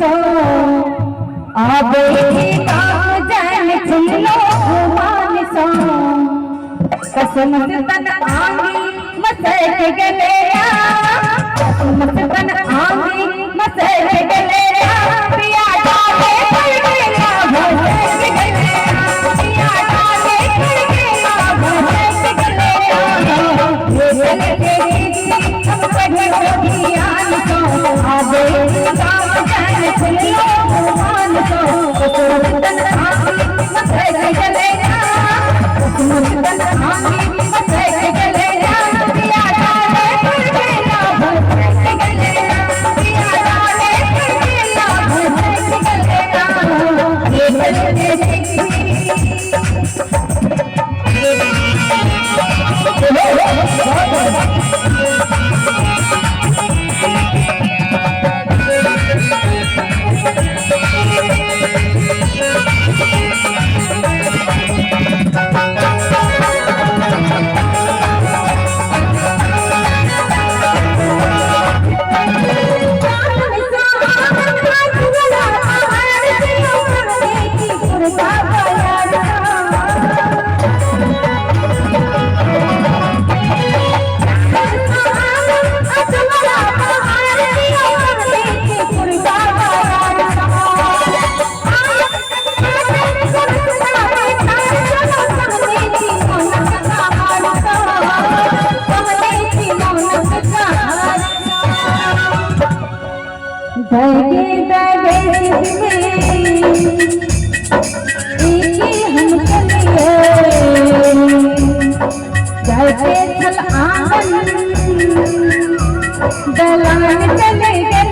सो आबे काम जान सुन लो मान सो कसम से तन आंगी मसक गलेया कसम से तन आंगी मसक गलेया पिया डाले पड़केला भसक गलेया पिया डाले पड़केला भसक गलेया ये चले हम पढ़े हो ज्ञान को आबे काम जान सुन लो मान सो कसम से तन आंगी मसक गलेया कसम से तन आंगी मसक गलेया पिया डाले पड़केला भसक गलेया पिया डाले पड़केला भसक गलेया दगे दगे हम चलिए जैसे चल आंगन दलान चले गए